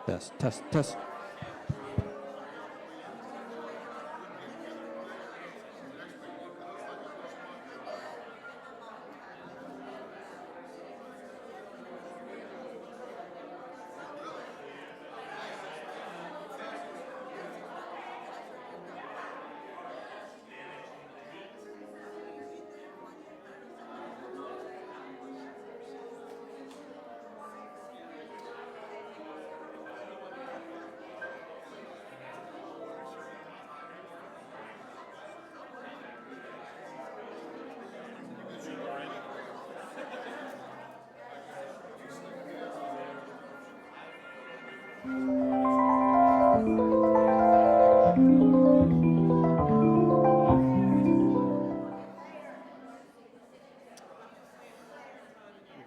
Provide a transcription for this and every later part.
Test, test, test.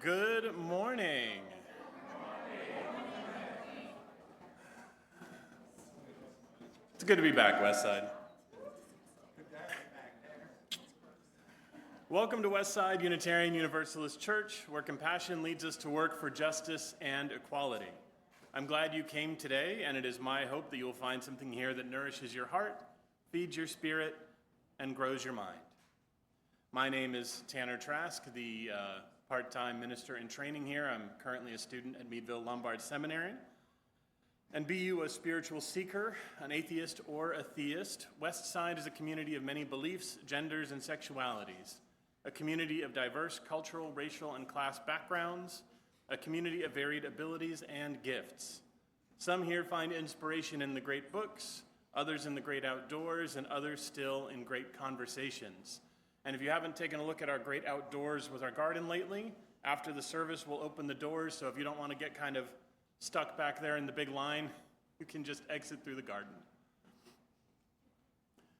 Good morning. It's good to be back, Westside. Welcome to Westside Unitarian Universalist Church, where compassion leads us to work for justice and equality. I'm glad you came today, and it is my hope that you will find something here that nourishes your heart, feeds your spirit, and grows your mind. My name is Tanner Trask, the part-time minister in training here. I'm currently a student at Meadville Lombard Seminary. And be you a spiritual seeker, an atheist, or a theist, Westside is a community of many beliefs, genders, and sexualities. A community of diverse cultural, racial, and class backgrounds. A community of varied abilities and gifts. Some here find inspiration in the great books, others in the great outdoors, and others still in great conversations. And if you haven't taken a look at our great outdoors with our garden lately, after the service we'll open the doors, so if you don't want to get kind of stuck back there in the big line, you can just exit through the garden.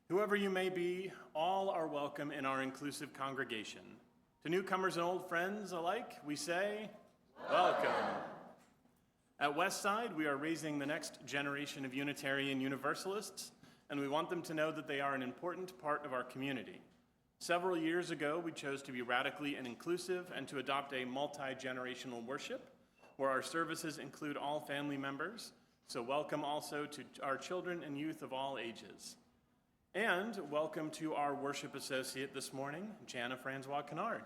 Whoever you may be, all are welcome in our inclusive congregation. To newcomers and old friends alike, we say, welcome. At Westside, we are raising the next generation of Unitarian Universalists, and we want them to know that they are an important part of our community. Several years ago, we chose to be radically and inclusive and to adopt a multi-generational worship where our services include all family members. So welcome also to our children and youth of all ages. And welcome to our worship associate this morning, Jana Francois Kennard.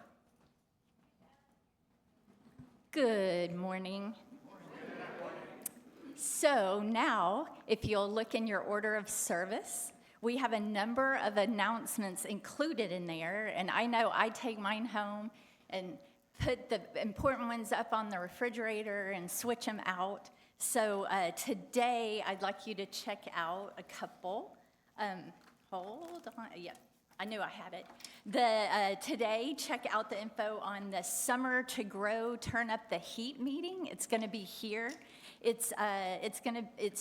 Good morning. So now, if you'll look in your order of service, we have a number of announcements included in there, and I know I take mine home and put the important ones up on the refrigerator and switch them out. So today, I'd like you to check out a couple. Hold on, yeah, I knew I had it. Today, check out the info on the Summer to Grow Turn Up the Heat meeting. It's gonna be here. It's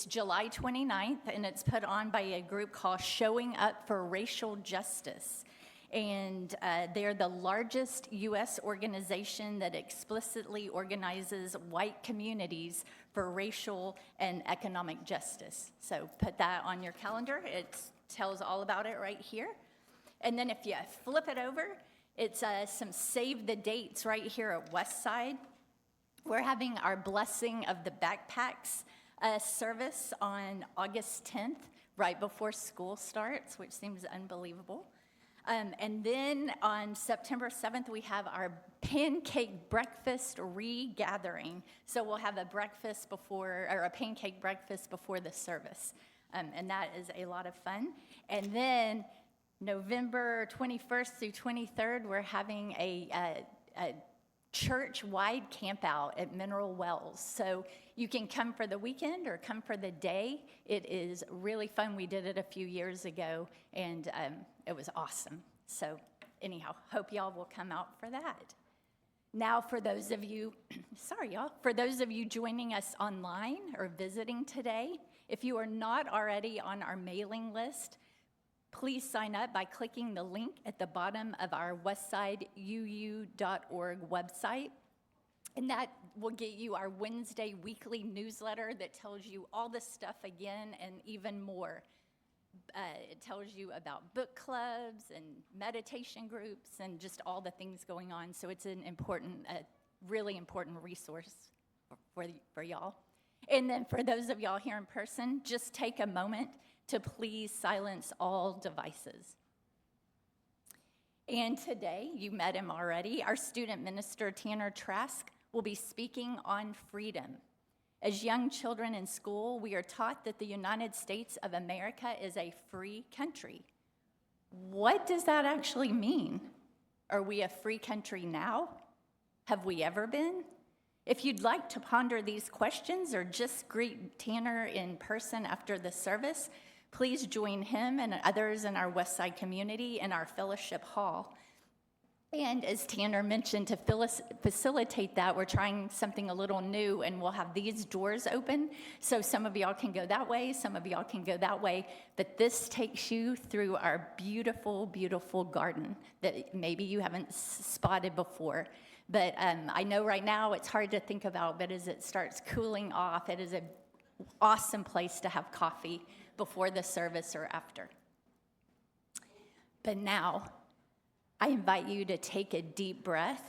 July 29th, and it's put on by a group called Showing Up for Racial Justice. And they're the largest U.S. organization that explicitly organizes white communities for racial and economic justice. So put that on your calendar. It tells all about it right here. And then if you flip it over, it's some save the dates right here at Westside. We're having our Blessing of the Backpacks service on August 10th, right before school starts, which seems unbelievable. And then on September 7th, we have our pancake breakfast regathering. So we'll have a pancake breakfast before the service. And that is a lot of fun. And then November 21st through 23rd, we're having a church-wide campout at Mineral Wells. So you can come for the weekend or come for the day. It is really fun. We did it a few years ago, and it was awesome. So anyhow, hope y'all will come out for that. Now for those of you, for those of you joining us online or visiting today, if you are not already on our mailing list, please sign up by clicking the link at the bottom of our westsideu.org website. And that will get you our Wednesday weekly newsletter that tells you all this stuff again and even more. It tells you about book clubs and meditation groups and just all the things going on. So it's an important, really important resource for y'all. And then for those of y'all here in person, just take a moment to please silence all devices. And today, you met him already, our student minister, Tanner Trask, will be speaking on freedom. As young children in school, we are taught that the United States of America is a free country. What does that actually mean? Are we a free country now? Have we ever been? If you'd like to ponder these questions or just greet Tanner in person after the service, please join him and others in our Westside community in our fellowship hall. And as Tanner mentioned, to facilitate that, we're trying something a little new, and we'll have these doors open. So some of y'all can go that way, some of y'all can go that way, but this takes you through our beautiful, beautiful garden that maybe you haven't spotted before. But I know right now it's hard to think about, but as it starts cooling off, it is an awesome place to have coffee before the service or after. But now, I invite you to take a deep breath,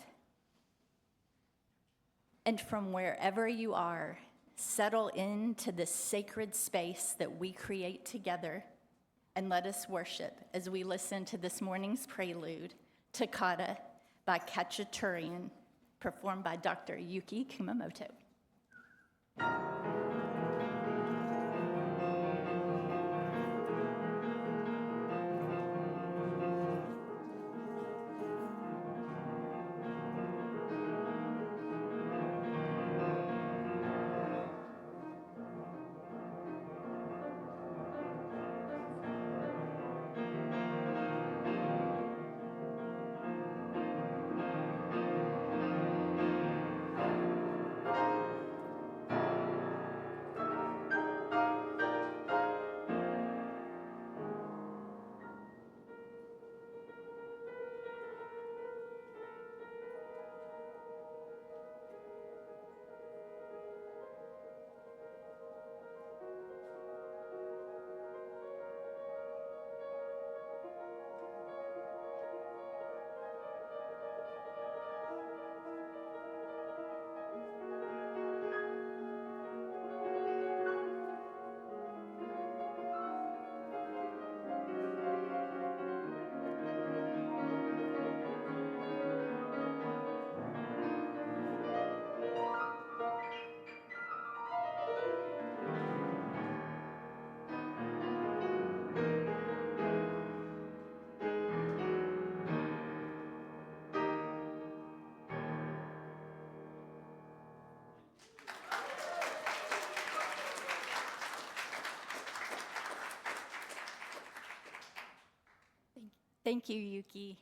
and from wherever you are, settle into this sacred space that we create together, and let us worship as we listen to this morning's prelude, Toccata by Cacciaturian, performed by Dr. Yuki Kumamoto. Thank you, Yuki.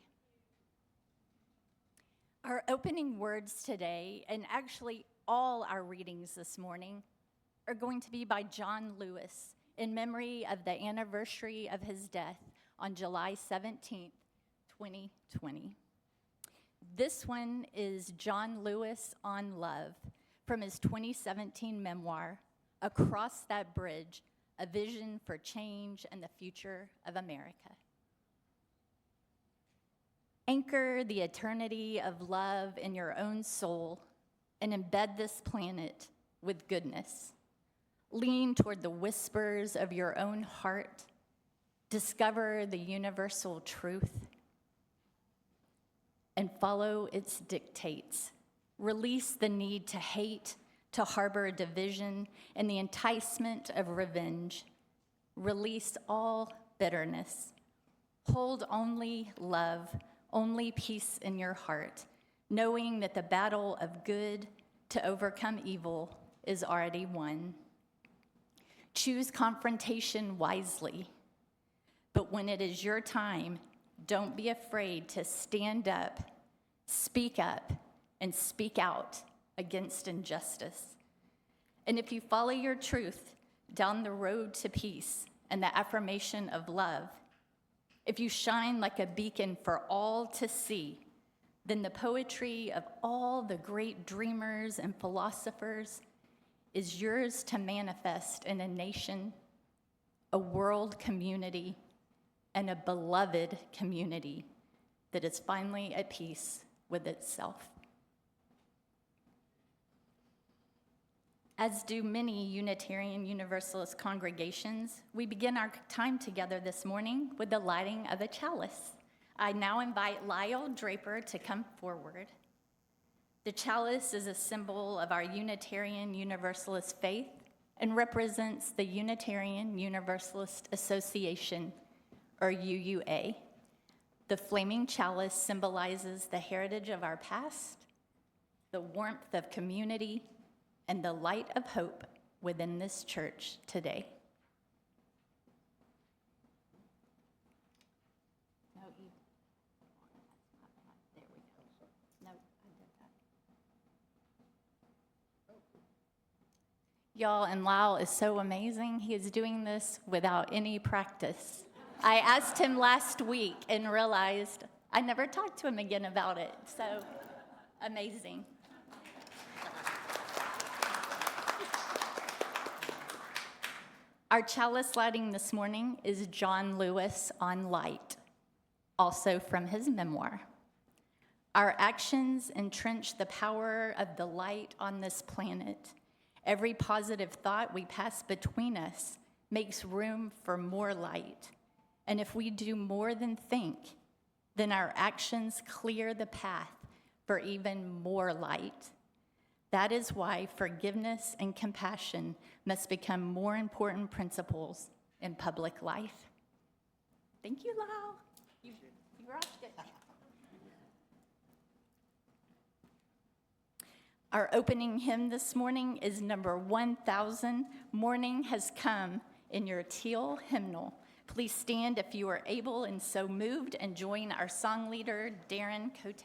Our opening words today, and actually all our readings this morning, are going to be by John Lewis in memory of the anniversary of his death on July 17th, 2020. This one is John Lewis on Love from his 2017 memoir, Across That Bridge, A Vision for Change and the Future of America. Anchor the eternity of love in your own soul and embed this planet with goodness. Lean toward the whispers of your own heart. Discover the universal truth and follow its dictates. Release the need to hate, to harbor division, and the enticement of revenge. Release all bitterness. Hold only love, only peace in your heart, knowing that the battle of good to overcome evil is already won. Choose confrontation wisely, but when it is your time, don't be afraid to stand up, and speak out against injustice. And if you follow your truth down the road to peace and the affirmation of love, if you shine like a beacon for all to see, then the poetry of all the great dreamers and philosophers is yours to manifest in a nation, a world community, and a beloved community that is finally at peace with itself. As do many Unitarian Universalist congregations, we begin our time together this morning with the lighting of a chalice. I now invite Lyle Draper to come forward. The chalice is a symbol of our Unitarian Universalist faith and represents the Unitarian Universalist Association, or UUA. The flaming chalice symbolizes the heritage of our past, the warmth of community, and the light of hope within this church today. No, there we go. No, I did that. Y'all, and Lyle is so amazing. He is doing this without any practice. I asked him last week and realized I never talked to him again about it. So, amazing. Our chalice lighting this morning is John Lewis on Light, also from his memoir. Our actions entrench the power of the light on this planet. Every positive thought we pass between us makes room for more light. And if we do more than think, then our actions clear the path for even more light. That is why forgiveness and compassion must become more important principles in public life. Thank you, Lyle. You rocked it. Our opening hymn this morning is number 1000, Morning Has Come, in your teal hymnal. Please stand if you are able and so moved, and join our song leader, Darren Cote.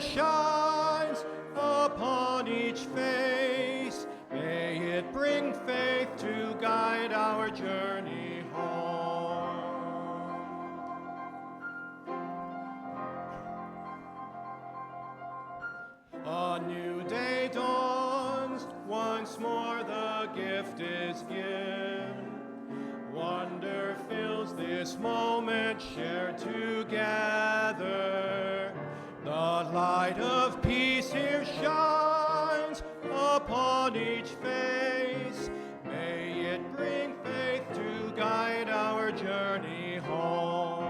Shines upon each face. May it bring faith to guide our journey home. A new day dawns, once more the gift is given. Wonder fills this moment shared together. The light of peace here shines upon each face. May it bring faith to guide our journey home.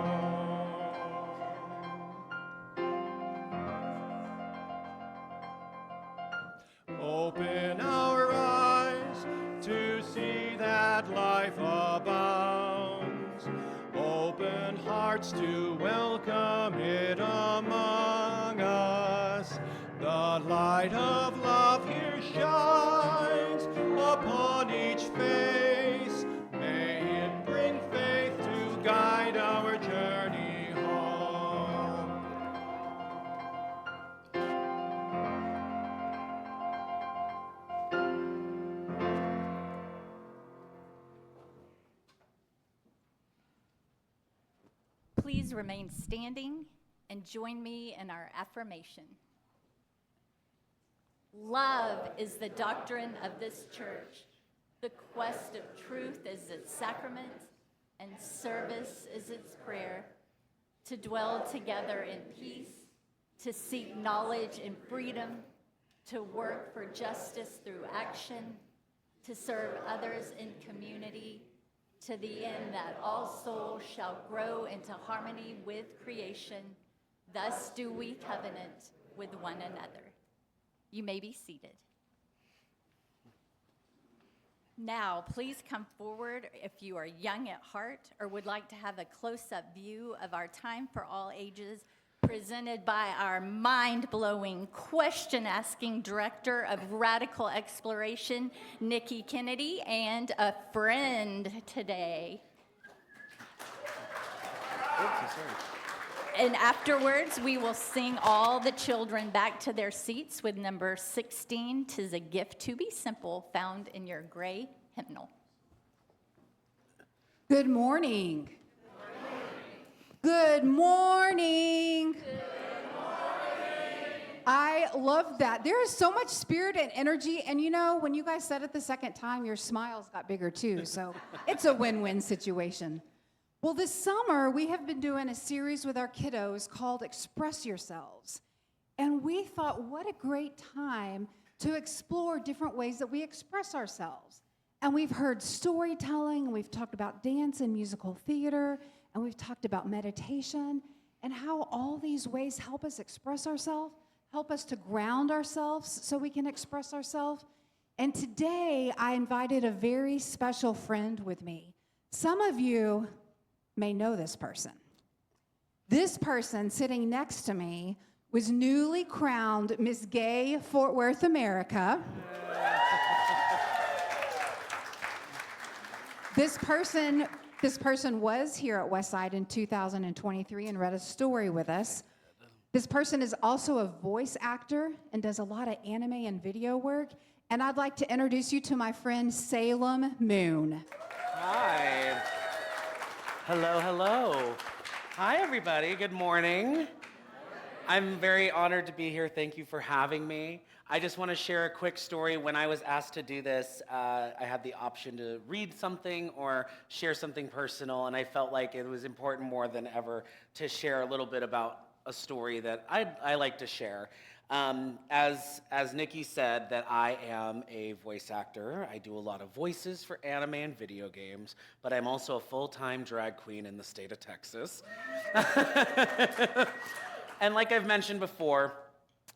Open our eyes to see that life abounds. Open hearts to welcome it among us. The light of love here shines upon each face. May it bring faith to guide our journey home. Please remain standing and join me in our affirmation. Love is the doctrine of this church. The quest of truth is its sacrament, and service is its prayer. To dwell together in peace, to seek knowledge in freedom, to work for justice through action, to serve others in community, to the end that all souls shall grow into harmony with creation. Thus do we covenant with one another. You may be seated. Now, please come forward if you are young at heart or would like to have a close-up view of our Time for All Ages, presented by our mind-blowing, question-asking director of radical exploration, Nikki Kennedy, and a friend today. And afterwards, we will sing all the children back to their seats with number 16, "'Tis a Gift to Be Simple," found in your gray hymnal. Good morning. Good morning. I love that. There is so much spirit and energy. And you know, when you guys said it the second time, your smiles got bigger too. So it's a win-win situation. Well, this summer, we have been doing a series with our kiddos called Express Yourselves. And we thought, what a great time to explore different ways that we express ourselves. And we've heard storytelling, and we've talked about dance and musical theater, and we've talked about meditation, and how all these ways help us express ourselves, help us to ground ourselves so we can express ourselves. And today, I invited a very special friend with me. Some of you may know this person. This person sitting next to me was newly crowned Miss Gay Fort Worth, America. This person was here at Westside in 2023 and read a story with us. This person is also a voice actor and does a lot of anime and video work. And I'd like to introduce you to my friend Salem Moon. Hi. Hello, hello. Hi, everybody. Good morning. I'm very honored to be here. Thank you for having me. I just want to share a quick story. When I was asked to do this, I had the option to read something or share something personal, and I felt like it was important more than ever to share a little bit about a story that I like to share. As Nikki said, that I am a voice actor. I do a lot of voices for anime and video games, but I'm also a full-time drag queen in the state of Texas. And like I've mentioned before,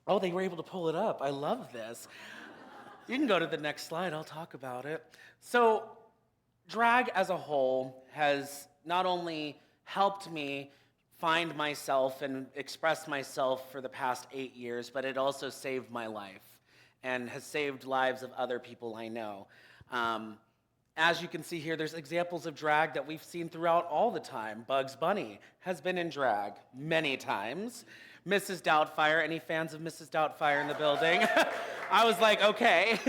oh, they were able to pull it up. I love this. You can go to the next slide. I'll talk about it. So drag as a whole has not only helped me find myself and express myself for the past 8 years, but it also saved my life and has saved lives of other people I know. As you can see here, there's examples of drag that we've seen throughout all the time. Bugs Bunny has been in drag many times. Mrs. Doubtfire, any fans of Mrs. Doubtfire in the building? I was like, okay.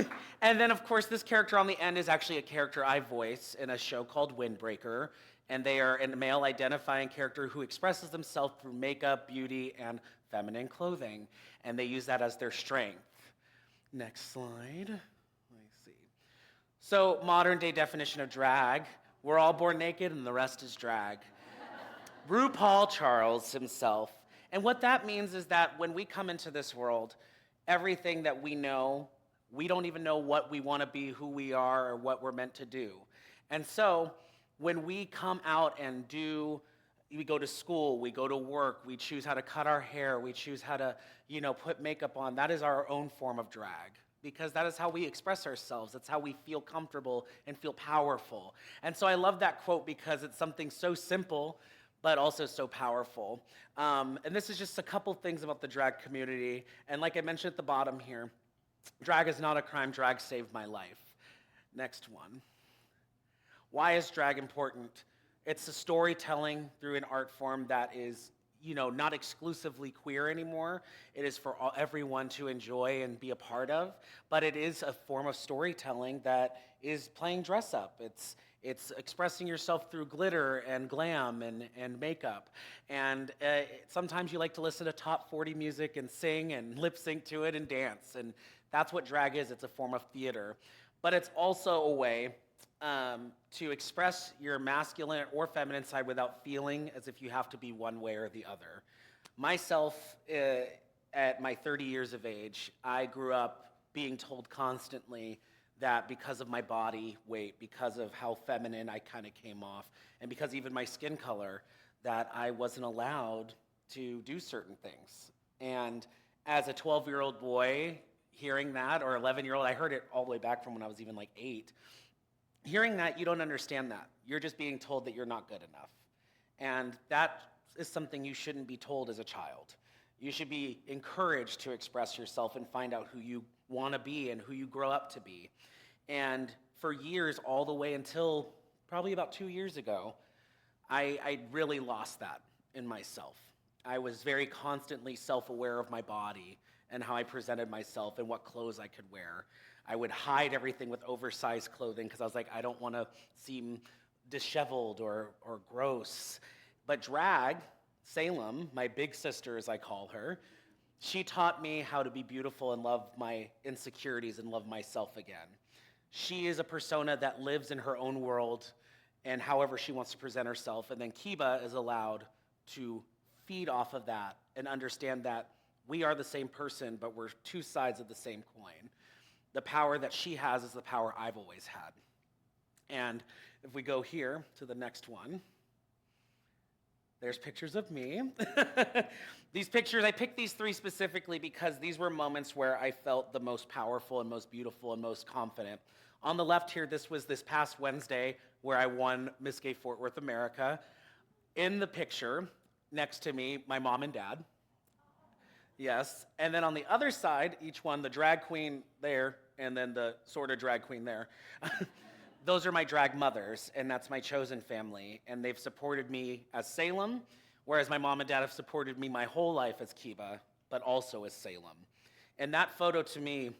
And then, of course, this character on the end is actually a character I voice in a show called Windbreaker. And they are a male identifying character who expresses themselves through makeup, beauty, and feminine clothing. And they use that as their strength. Next slide. Let me see. So, modern day definition of drag. We're all born naked and the rest is drag. RuPaul Charles himself. And what that means is that when we come into this world, everything that we know, we don't even know what we want to be, who we are, or what we're meant to do. And so, when we come out and we go to school, we go to work, we choose how to cut our hair, we choose how to, put makeup on, that is our own form of drag. Because that is how we express ourselves. That's how we feel comfortable and feel powerful. And so I love that quote because it's something so simple, but also so powerful. And this is just a couple things about the drag community. And like I mentioned at the bottom here, drag is not a crime, drag saved my life. Next one. Why is drag important? It's a storytelling through an art form that is, not exclusively queer anymore. It is for everyone to enjoy and be a part of, but it is a form of storytelling that is playing dress up. It's expressing yourself through glitter and glam and makeup. And sometimes you like to listen to top 40 music and sing and lip sync to it and dance. And that's what drag is. It's a form of theater. But it's also a way to express your masculine or feminine side without feeling as if you have to be one way or the other. Myself, at my 30 years of age, I grew up being told constantly that because of my body weight, because of how feminine I kind of came off, and because even my skin color, that I wasn't allowed to do certain things. And as a 12-year-old boy, hearing that, or 11-year-old, I heard it all the way back from when I was even like 8. Hearing that, you don't understand that. You're just being told that you're not good enough. And that is something you shouldn't be told as a child. You should be encouraged to express yourself and find out who you want to be and who you grow up to be. And for years, all the way until probably about 2 years ago, I really lost that in myself. I was very constantly self-aware of my body and how I presented myself and what clothes I could wear. I would hide everything with oversized clothing because I was like, I don't want to seem disheveled or gross. But drag, Salem, my big sister as I call her, she taught me how to be beautiful and love my insecurities and love myself again. She is a persona that lives in her own world and however she wants to present herself. And then Kiba is allowed to feed off of that and understand that we are the same person, but we're two sides of the same coin. The power that she has is the power I've always had. And if we go here to the next one, there's pictures of me. These pictures, I picked these three specifically because these were moments where I felt the most powerful and most beautiful and most confident. On the left here, this was this past Wednesday where I won Miss Gay Fort Worth America. In the picture, next to me, my mom and dad. Yes. And then on the other side, each one, the drag queen there, and then the sort of drag queen there. Those are my drag mothers, and that's my chosen family. And they've supported me as Salem, whereas my mom and dad have supported me my whole life as Kiba, but also as Salem. And that photo to me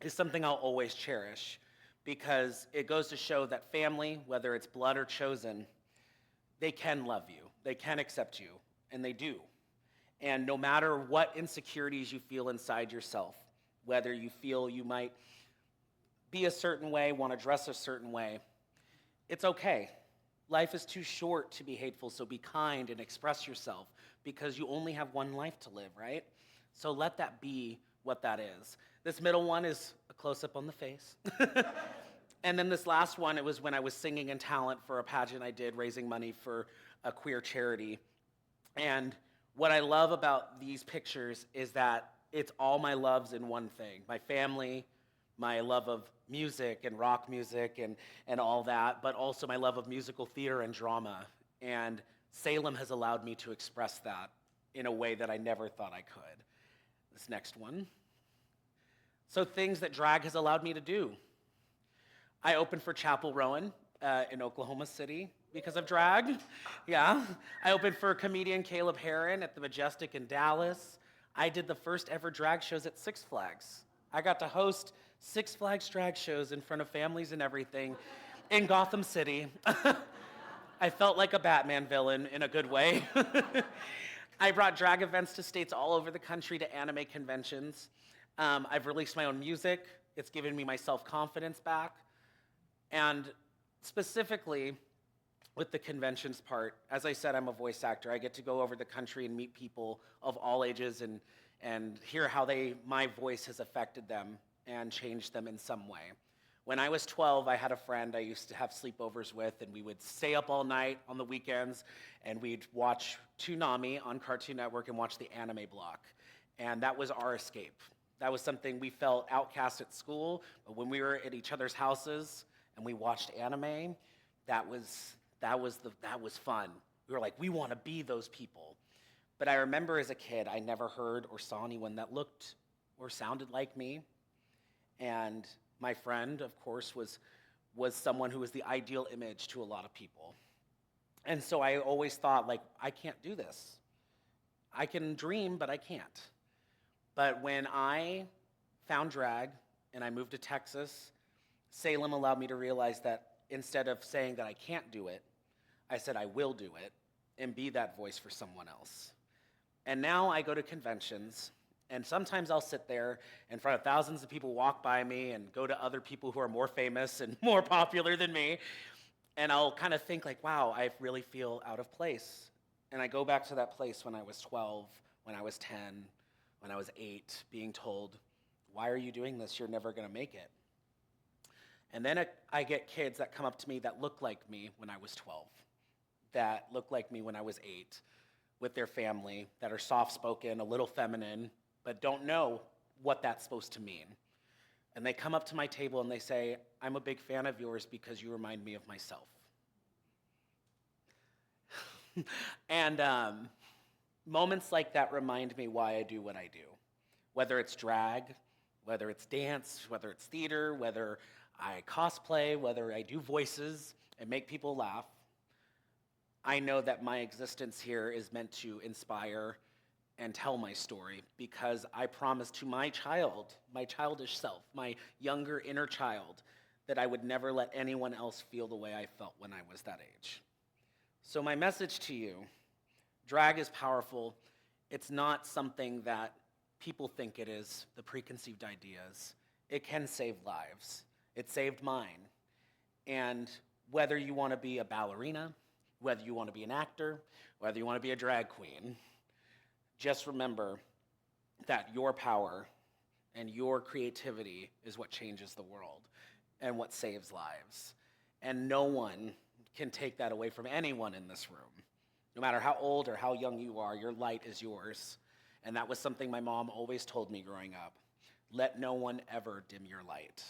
is something I'll always cherish because it goes to show that family, whether it's blood or chosen, they can love you, they can accept you, and they do. And no matter what insecurities you feel inside yourself, whether you feel you might be a certain way, want to dress a certain way, it's okay. Life is too short to be hateful, so be kind and express yourself because you only have one life to live, right? So let that be what that is. This middle one is a close-up on the face. And then this last one, it was when I was singing in talent for a pageant I did, raising money for a queer charity. And what I love about these pictures is that it's all my loves in one thing. My family, my love of music and rock music and all that, but also my love of musical theater and drama. And Salem has allowed me to express that in a way that I never thought I could. This next one. So things that drag has allowed me to do. I opened for Chapel Rowan in Oklahoma City because of drag. Yeah. I opened for comedian Caleb Herron at the Majestic in Dallas. I did the first ever drag shows at Six Flags. I got to host Six Flags drag shows in front of families and everything in Gotham City. I felt like a Batman villain in a good way. I brought drag events to states all over the country to anime conventions. I've released my own music. It's given me my self-confidence back. And specifically with the conventions part, as I said, I'm a voice actor. I get to go over the country and meet people of all ages and hear how my voice has affected them and changed them in some way. When I was 12, I had a friend I used to have sleepovers with, and we would stay up all night on the weekends, and we'd watch Toonami on Cartoon Network and watch the anime block. And that was our escape. That was something we felt outcast at school, but when we were at each other's houses and we watched anime, that was fun. We were like, we want to be those people. But I remember as a kid, I never heard or saw anyone that looked or sounded like me. And my friend, of course, was someone who was the ideal image to a lot of people. And so I always thought, like, I can't do this. I can dream, but I can't. But when I found drag and I moved to Texas, Salem allowed me to realize that instead of saying that I can't do it, I said I will do it and be that voice for someone else. And now I go to conventions, and sometimes I'll sit there in front of thousands of people walk by me and go to other people who are more famous and more popular than me, and I'll kind of think like, wow, I really feel out of place. And I go back to that place when I was 12, when I was 10, when I was 8, being told, why are you doing this? You're never going to make it. And then I get kids that come up to me that look like me when I was 12, that look like me when I was 8, with their family, that are soft-spoken, a little feminine, but don't know what that's supposed to mean. And they come up to my table and they say, I'm a big fan of yours because you remind me of myself. And moments like that remind me why I do what I do. Whether it's drag, whether it's dance, whether it's theater, whether I cosplay, whether I do voices and make people laugh, I know that my existence here is meant to inspire and tell my story because I promised to my child, my childish self, my younger inner child, that I would never let anyone else feel the way I felt when I was that age. So my message to you, drag is powerful. It's not something that people think it is, the preconceived ideas. It can save lives. It saved mine. And whether you want to be a ballerina, whether you want to be an actor, whether you want to be a drag queen, just remember that your power and your creativity is what changes the world and what saves lives. And no one can take that away from anyone in this room. No matter how old or how young you are, your light is yours. And that was something my mom always told me growing up. Let no one ever dim your light.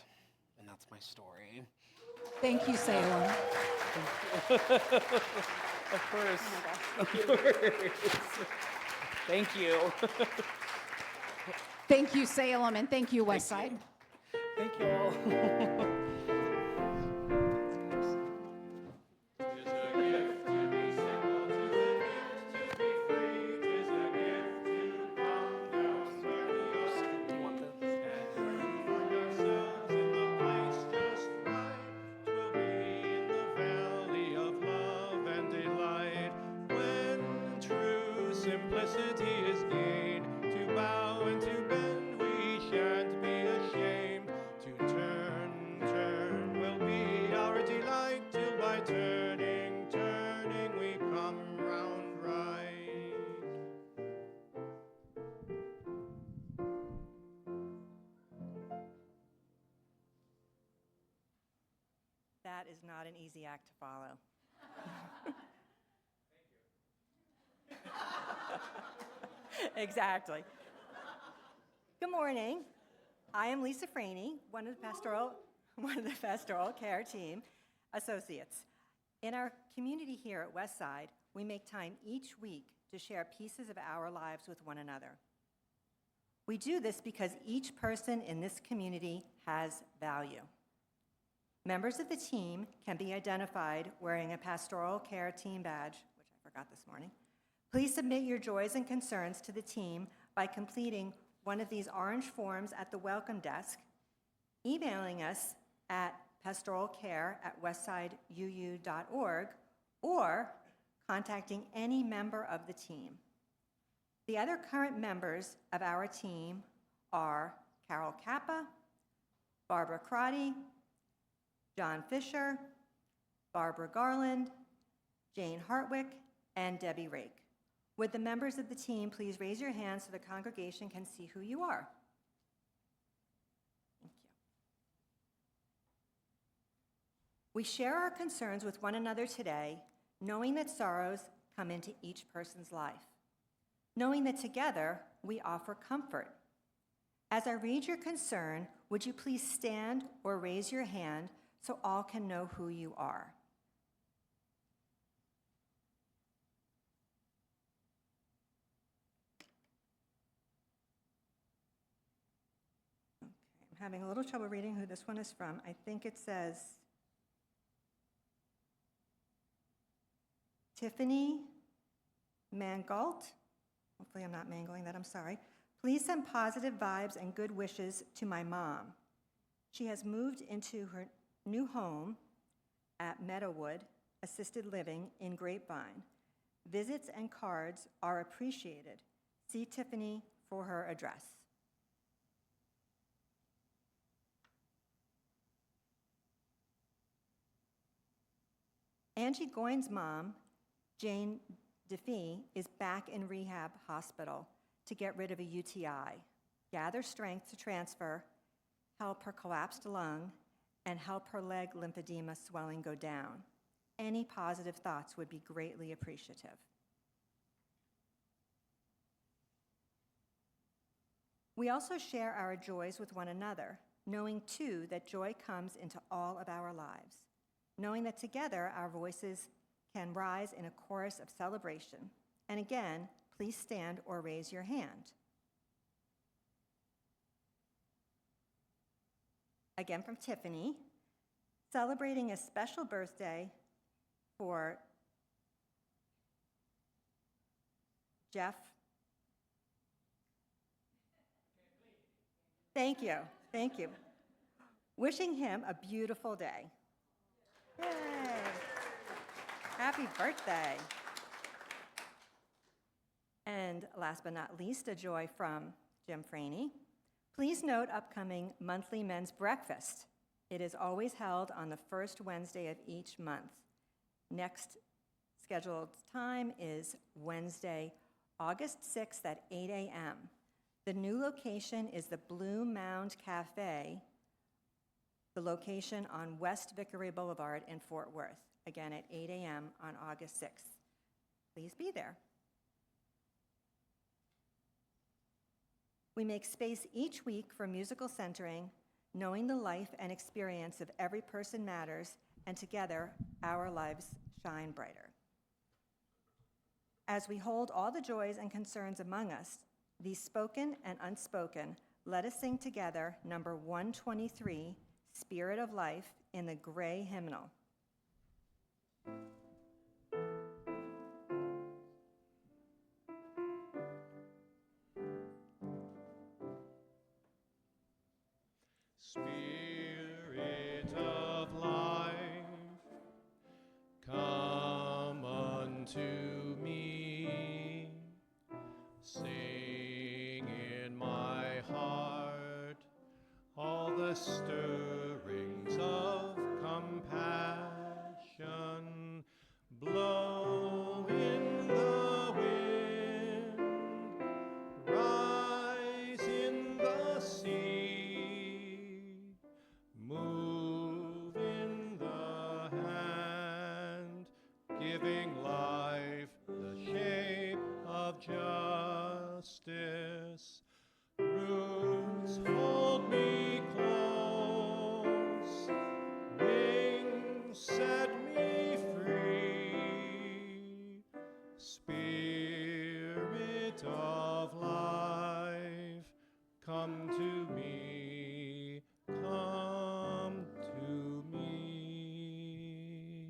And that's my story. Thank you, Salem. Of course. Of course. Thank you. Thank you, Salem, and thank you, Westside. Thank you all. Simplicity is gained. To bow and to bend, we shan't be ashamed. To turn will be our delight, till by turning, we come round right. That is not an easy act to follow. Exactly. Good morning. I am Lisa Franey, one of the pastoral care team associates. In our community here at Westside, we make time each week to share pieces of our lives with one another. We do this because each person in this community has value. Members of the team can be identified wearing a pastoral care team badge, which I forgot this morning. Please submit your joys and concerns to the team by completing one of these orange forms at the welcome desk, emailing us at pastoralcare@westsideu.org, or contacting any member of the team. The other current members of our team are Carol Kappa, Barbara Crotty, John Fisher, Barbara Garland, Jane Hartwick, and Debbie Rake. Would the members of the team please raise your hands so the congregation can see who you are? Thank you. We share our concerns with one another today, knowing that sorrows come into each person's life, knowing that together we offer comfort. As I read your concern, would you please stand or raise your hand so all can know who you are? I'm having a little trouble reading who this one is from. I think it says Tiffany Mangalt. Hopefully I'm not mangling that, I'm sorry. Please send positive vibes and good wishes to my mom. She has moved into her new home at Meadowood Assisted Living in Grapevine. Visits and cards are appreciated. See Tiffany for her address. Angie Goins' mom, Jane DeFee, is back in rehab hospital to get rid of a UTI, gather strength to transfer, help her collapsed lung, and help her leg lymphedema swelling go down. Any positive thoughts would be greatly appreciative. We also share our joys with one another, knowing too that joy comes into all of our lives, knowing that together our voices can rise in a chorus of celebration. And again, please stand or raise your hand. Again from Tiffany, celebrating a special birthday for Jeff. Thank you, thank you. Wishing him a beautiful day. Yay. Happy birthday. And last but not least, a joy from Jim Franey. Please note upcoming monthly men's breakfast. It is always held on the first Wednesday of each month. Next scheduled time is Wednesday, August 6th at 8 a.m. The new location is the Blue Mound Cafe, the location on West Vickery Boulevard in Fort Worth, again at 8 a.m. on August 6th. Please be there. We make space each week for musical centering, knowing the life and experience of every person matters, and together, our lives shine brighter. As we hold all the joys and concerns among us, these spoken and unspoken, let us sing together number 123, Spirit of Life, in the gray hymnal. Spirit of life, come unto me. Sing in my heart all the stirrings of compassion. Blow in the wind, rise in the sea, move in the hand, giving life the shape of justice. Roots hold me close, wings set me free. Spirit of life, come to me, come to me.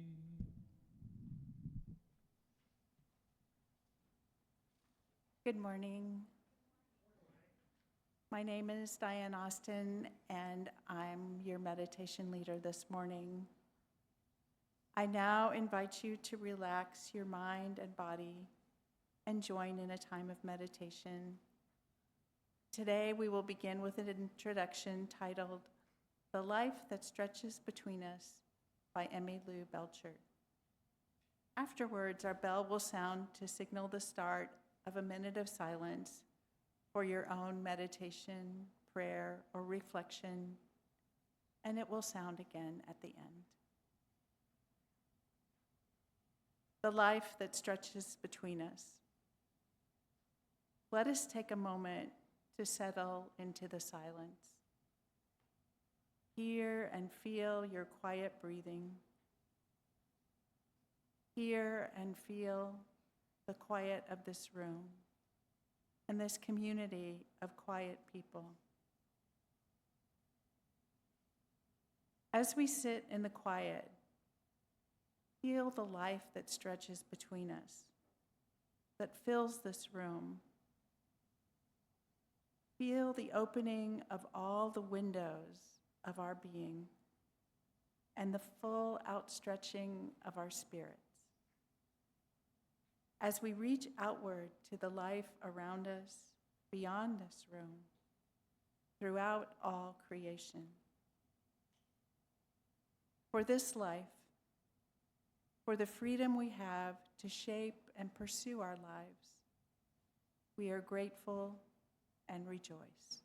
Good morning. My name is Diane Austin, and I'm your meditation leader this morning. I now invite you to relax your mind and body and join in a time of meditation. Today, we will begin with an introduction titled The Life That Stretches Between Us by Emmylou Belcher. Afterwards, our bell will sound to signal the start of a minute of silence for your own meditation, prayer, or reflection, and it will sound again at the end. The life that stretches between us. Let us take a moment to settle into the silence. Hear and feel your quiet breathing. Hear and feel the quiet of this room and this community of quiet people. As we sit in the quiet, feel the life that stretches between us, that fills this room. Feel the opening of all the windows of our being and the full outstretching of our spirits. As we reach outward to the life around us, beyond this room, throughout all creation. For this life, for the freedom we have to shape and pursue our lives, we are grateful and rejoice.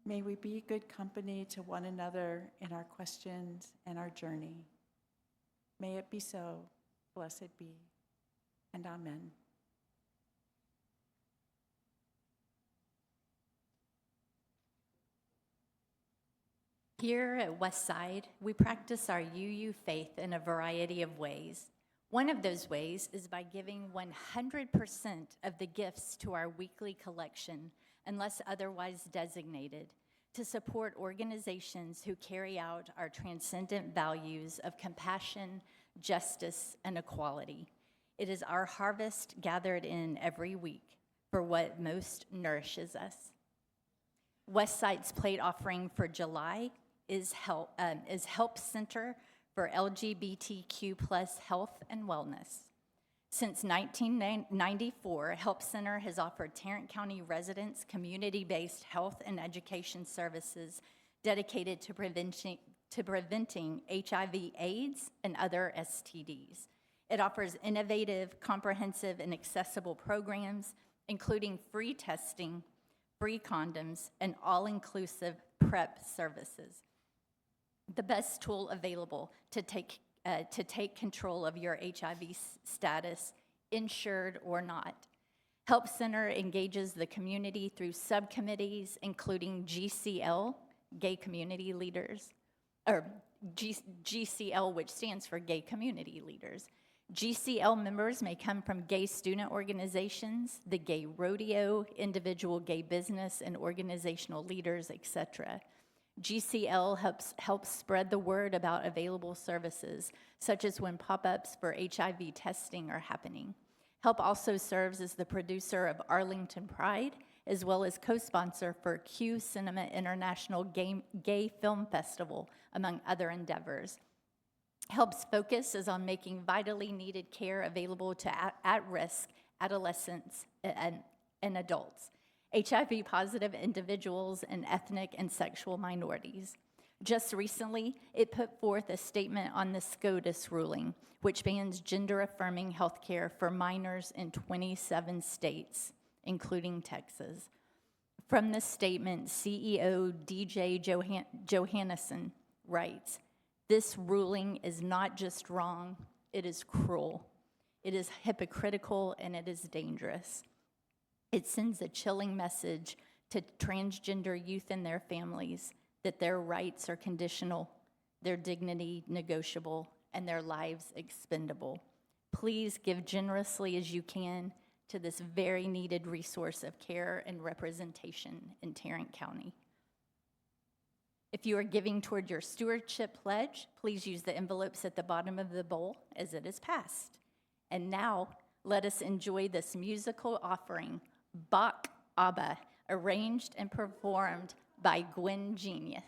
May we be good company to one another in our questions and our journey. May it be so. Blessed be. And amen. Here at Westside, we practice our UU faith in a variety of ways. One of those ways is by giving 100% of the gifts to our weekly collection, unless otherwise designated, to support organizations who carry out our transcendent values of compassion, justice, and equality. It is our harvest gathered in every week for what most nourishes us. Westside's plate offering for July is Help Center for LGBTQ plus health and wellness. Since 1994, Help Center has offered Tarrant County residents community-based health and education services dedicated to preventing HIV/AIDS and other STDs. It offers innovative, comprehensive, and accessible programs, including free testing, free condoms, and all-inclusive PrEP services. The best tool available to take control of your HIV status, insured or not. Help Center engages the community through subcommittees, including GCL, Gay Community Leaders, or GCL, which stands for Gay Community Leaders. GCL members may come from gay student organizations, the Gay Rodeo, individual gay business and organizational leaders, etc. GCL helps spread the word about available services, such as when pop-ups for HIV testing are happening. Help also serves as the producer of Arlington Pride, as well as co-sponsor for Q Cinema International Gay Film Festival, among other endeavors. Help's focus is on making vitally needed care available to at-risk adolescents and adults, HIV-positive individuals, and ethnic and sexual minorities. Just recently, it put forth a statement on the SCOTUS ruling, which bans gender-affirming health care for minors in 27 states, including Texas. From this statement, CEO DJ Johannesson writes, "This ruling is not just wrong, it is cruel. It is hypocritical and it is dangerous. It sends a chilling message to transgender youth and their families that their rights are conditional, their dignity negotiable, and their lives expendable. Please give generously as you can to this very needed resource of care and representation in Tarrant County." If you are giving toward your stewardship pledge, please use the envelopes at the bottom of the bowl as it is passed. And now, let us enjoy this musical offering, Bach Abba, arranged and performed by Gwen Genius.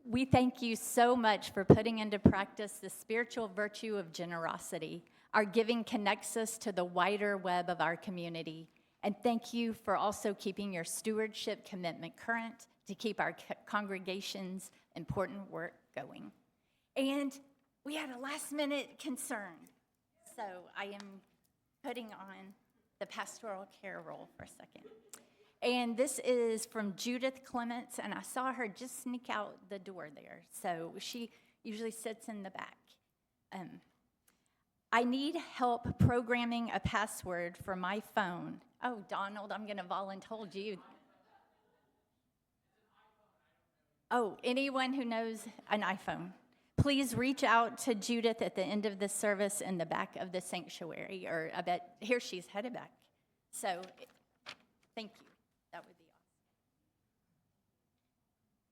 We thank you so much for putting into practice the spiritual virtue of generosity. Our giving connects us to the wider web of our community. And thank you for also keeping your stewardship commitment current to keep our congregation's important work going. And we had a last-minute concern, so I am putting on the pastoral care role for a second. And this is from Judith Clements, and I saw her just sneak out the door there. So she usually sits in the back. I need help programming a password for my phone. Oh, Donald, I'm going to volunteer you. Oh, anyone who knows an iPhone, please reach out to Judith at the end of the service in the back of the sanctuary, or I bet here she's headed back. So thank you. That would be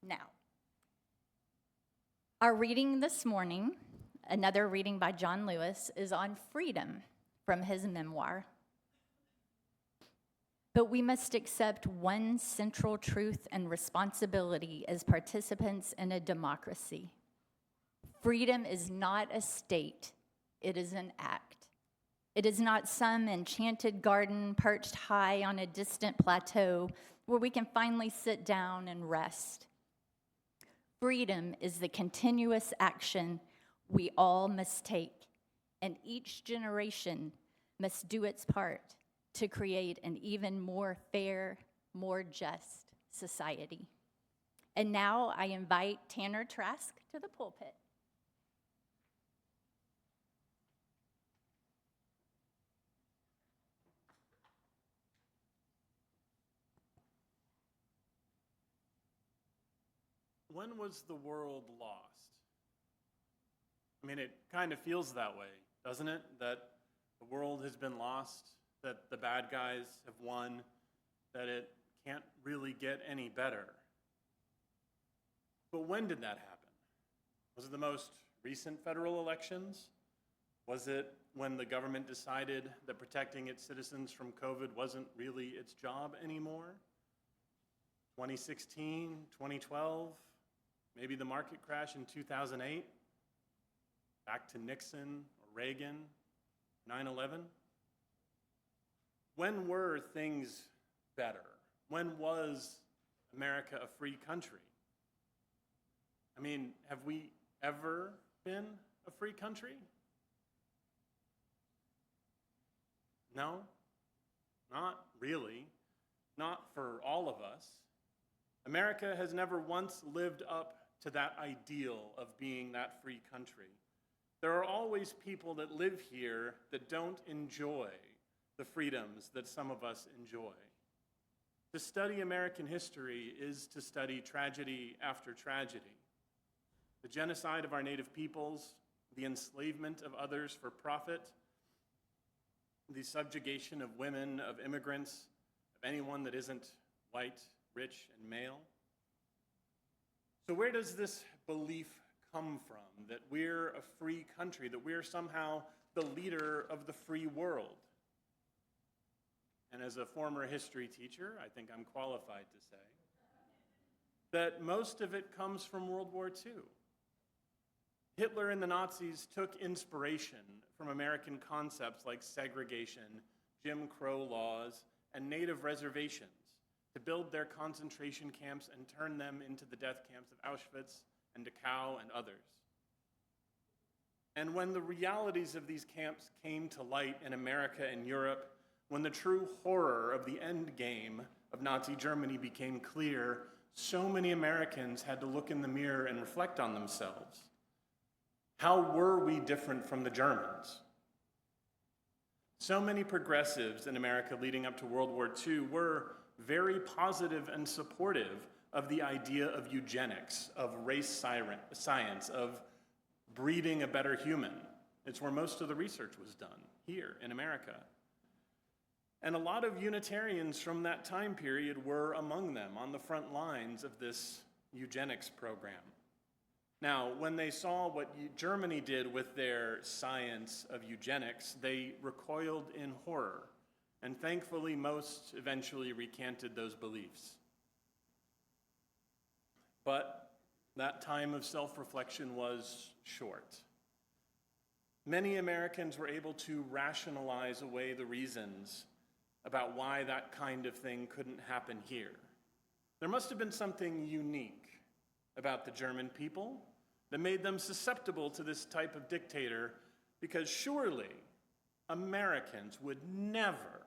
awesome. Now, our reading this morning, another reading by John Lewis, is on freedom from his memoir. But we must accept one central truth and responsibility as participants in a democracy. Freedom is not a state, it is an act. It is not some enchanted garden perched high on a distant plateau where we can finally sit down and rest. Freedom is the continuous action we all must take, and each generation must do its part to create an even more fair, more just society. And now I invite Tanner Trask to the pulpit. When was the world lost? I mean, it kind of feels that way, doesn't it? That the world has been lost, that the bad guys have won, that it can't really get any better. But when did that happen? Was it the most recent federal elections? Was it when the government decided that protecting its citizens from COVID wasn't really its job anymore? 2016, 2012, maybe the market crash in 2008? Back to Nixon or Reagan, 9/11? When were things better? When was America a free country? I mean, have we ever been a free country? No, not really. Not for all of us. America has never once lived up to that ideal of being that free country. There are always people that live here that don't enjoy the freedoms that some of us enjoy. To study American history is to study tragedy after tragedy. The genocide of our native peoples, the enslavement of others for profit, the subjugation of women, of immigrants, of anyone that isn't white, rich, and male. So where does this belief come from, that we're a free country, that we're somehow the leader of the free world? And as a former history teacher, I think I'm qualified to say that most of it comes from World War II. Hitler and the Nazis took inspiration from American concepts like segregation, Jim Crow laws, and native reservations to build their concentration camps and turn them into the death camps of Auschwitz and Dachau and others. And when the realities of these camps came to light in America and Europe, when the true horror of the end game of Nazi Germany became clear, so many Americans had to look in the mirror and reflect on themselves. How were we different from the Germans? So many progressives in America leading up to World War II were very positive and supportive of the idea of eugenics, of race science, of breeding a better human. It's where most of the research was done, here in America. And a lot of Unitarians from that time period were among them, on the front lines of this eugenics program. Now, when they saw what Germany did with their science of eugenics, they recoiled in horror. And thankfully, most eventually recanted those beliefs. But That time of self-reflection was short. Many Americans were able to rationalize away the reasons about why that kind of thing couldn't happen here. There must have been something unique about the German people that made them susceptible to this type of dictator, because surely Americans would never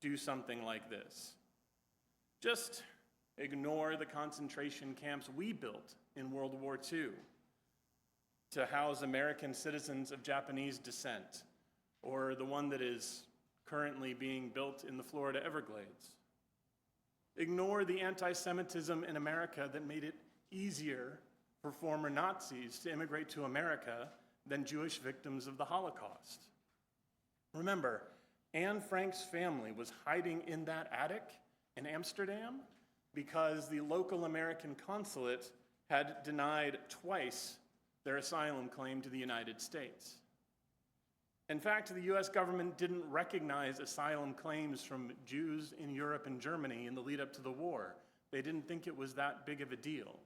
do something like this. Just ignore the concentration camps we built in World War II to house American citizens of Japanese descent, or the one that is currently being built in the Florida Everglades. Ignore the anti-Semitism in America that made it easier for former Nazis to immigrate to America than Jewish victims of the Holocaust. Remember, Anne Frank's family was hiding in that attic in Amsterdam because the local American consulate had denied twice their asylum claim to the United States. In fact, the US government didn't recognize asylum claims from Jews in Europe and Germany in the lead up to the war. They didn't think it was that big of a deal.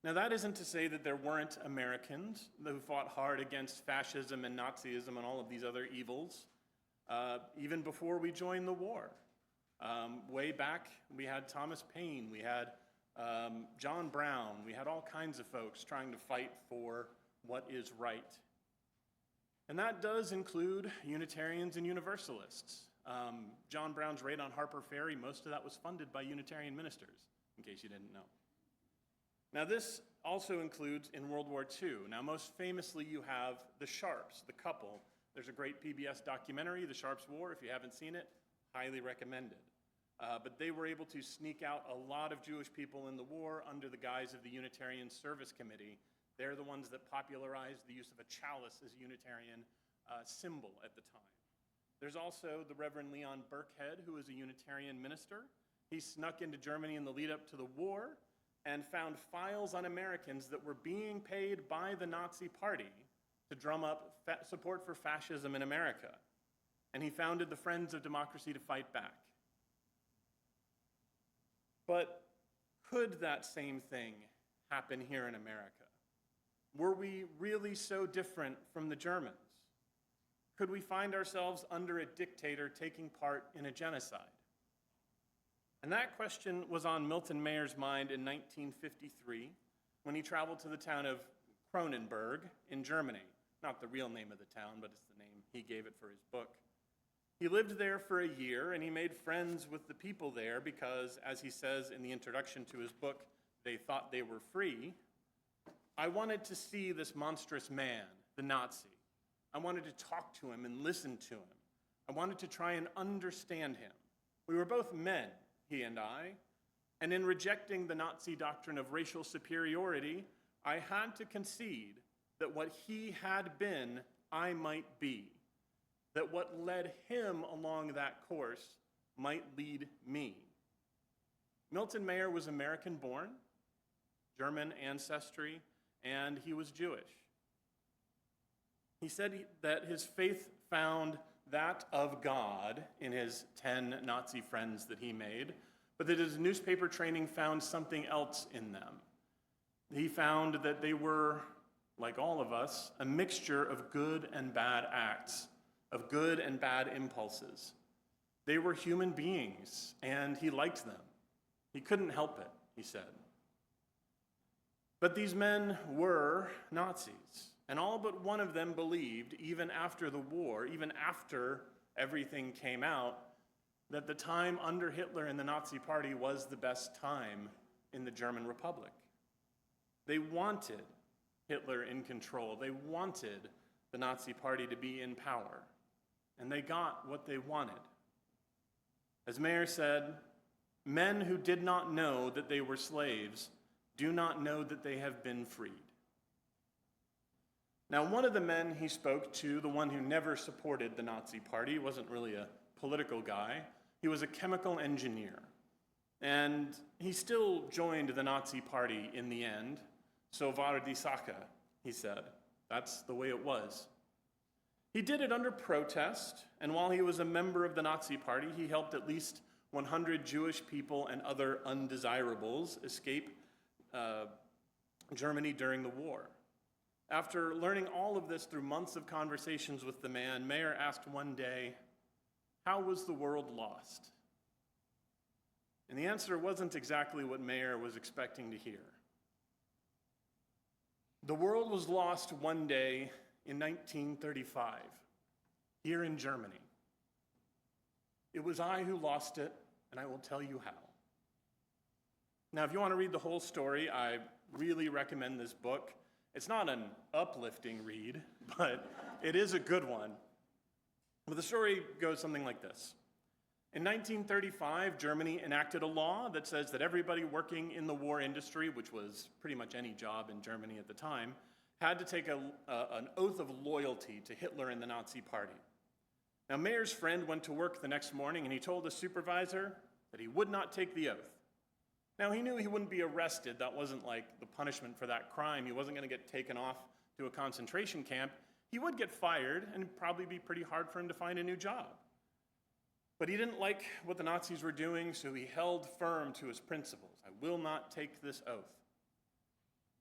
Now, that isn't to say that there weren't Americans who fought hard against fascism and Nazism and all of these other evils, even before we joined the war. Way back, we had Thomas Paine, we had John Brown, we had all kinds of folks trying to fight for what is right. And that does include Unitarians and Universalists. John Brown's raid on Harper Ferry, most of that was funded by Unitarian ministers, in case you didn't know. Now, this also includes in World War II. Now, most famously, you have the Sharps, the couple. There's a great PBS documentary, The Sharps War. If you haven't seen it, highly recommended. But they were able to sneak out a lot of Jewish people in the war under the guise of the Unitarian Service Committee. They're the ones that popularized the use of a chalice as a Unitarian symbol at the time. There's also the Reverend Leon Burkhead, who is a Unitarian minister. He snuck into Germany in the lead up to the war and found files on Americans that were being paid by the Nazi Party to drum up support for fascism in America. And he founded the Friends of Democracy to fight back. But could that same thing happen here in America? Were we really so different from the Germans? Could we find ourselves under a dictator taking part in a genocide? And that question was on Milton Mayer's mind in 1953 when he traveled to the town of Kronenberg in Germany. Not the real name of the town, but it's the name he gave it for his book. He lived there for a year, and he made friends with the people there because, as he says in the introduction to his book, they thought they were free. I wanted to see this monstrous man, the Nazi. I wanted to talk to him and listen to him. I wanted to try and understand him. We were both men, he and I, and in rejecting the Nazi doctrine of racial superiority, I had to concede that what he had been, I might be. That what led him along that course might lead me. Milton Mayer was American-born, German ancestry, and he was Jewish. He said that his faith found that of God in his 10 Nazi friends that he made, but that his newspaper training found something else in them. He found that they were, like all of us, a mixture of good and bad acts, of good and bad impulses. They were human beings, and he liked them. He couldn't help it, he said. But these men were Nazis, and all but one of them believed, even after the war, even after everything came out, that the time under Hitler and the Nazi Party was the best time in the German Republic. They wanted Hitler in control. They wanted the Nazi Party to be in power. And they got what they wanted. As Mayer said, men who did not know that they were slaves do not know that they have been freed. Now, one of the men he spoke to, the one who never supported the Nazi Party, wasn't really a political guy. He was a chemical engineer. And he still joined the Nazi Party in the end. So war die Sache, he said. That's the way it was. He did it under protest, and while he was a member of the Nazi Party, he helped at least 100 Jewish people and other undesirables escape Germany during the war. After learning all of this through months of conversations with the man, Mayer asked one day, "How was the world lost?" And the answer wasn't exactly what Mayer was expecting to hear. The world was lost one day in 1935, here in Germany. It was I who lost it, and I will tell you how. Now, if you want to read the whole story, I really recommend this book. It's not an uplifting read, but it is a good one. But the story goes something like this. In 1935, Germany enacted a law that says that everybody working in the war industry, which was pretty much any job in Germany at the time, had to take an oath of loyalty to Hitler and the Nazi Party. Now, Mayer's friend went to work the next morning and he told his supervisor that he would not take the oath. Now, he knew he wouldn't be arrested. That wasn't like the punishment for that crime. He wasn't going to get taken off to a concentration camp. He would get fired, and it'd probably be pretty hard for him to find a new job. But he didn't like what the Nazis were doing, so he held firm to his principles. I will not take this oath.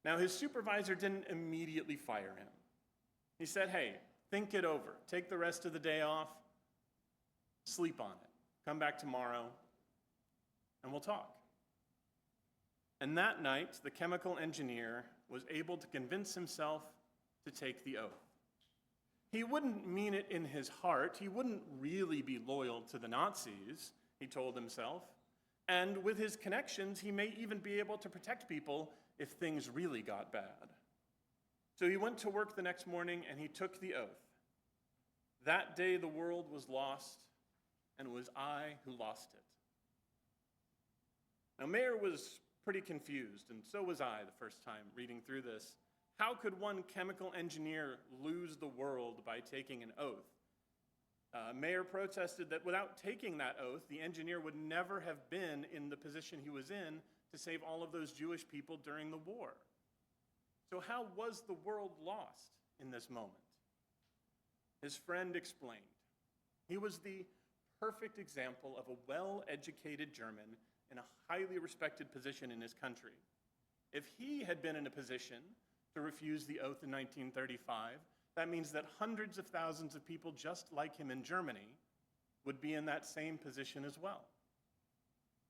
Now, his supervisor didn't immediately fire him. He said, "Hey, think it over. Take the rest of the day off. Sleep on it. Come back tomorrow, and we'll talk." And that night, the chemical engineer was able to convince himself to take the oath. He wouldn't mean it in his heart. He wouldn't really be loyal to the Nazis, he told himself. And with his connections, he may even be able to protect people if things really got bad. So he went to work the next morning and he took the oath. That day the world was lost, and it was I who lost it. Now, Mayer was pretty confused, and so was I the first time reading through this. How could one chemical engineer lose the world by taking an oath? Mayer protested that without taking that oath, the engineer would never have been in the position he was in to save all of those Jewish people during the war. So how was the world lost in this moment? His friend explained. He was the perfect example of a well-educated German in a highly respected position in his country. If he had been in a position to refuse the oath in 1935, that means that hundreds of thousands of people just like him in Germany would be in that same position as well.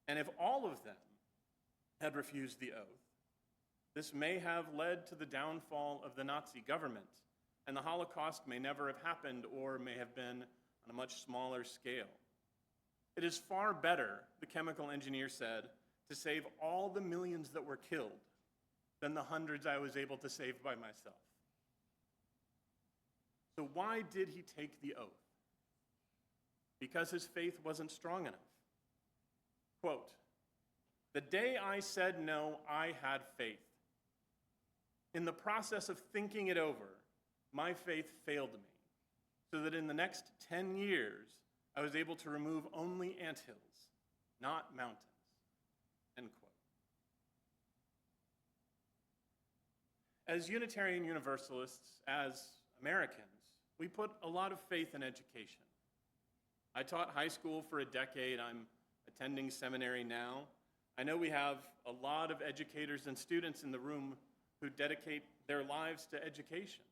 And if all of them had refused the oath, this may have led to the downfall of the Nazi government, and the Holocaust may never have happened or may have been on a much smaller scale. It is far better, the chemical engineer said, to save all the millions that were killed than the hundreds I was able to save by myself. So why did he take the oath? Because his faith wasn't strong enough. Quote, "The day I said no, I had faith. In the process of thinking it over, my faith failed me, so that in the next 10 years, I was able to remove only anthills, not mountains." End quote. As Unitarian Universalists, as Americans, we put a lot of faith in education. I taught high school for a decade. I'm attending seminary now. I know we have a lot of educators and students in the room who dedicate their lives to education.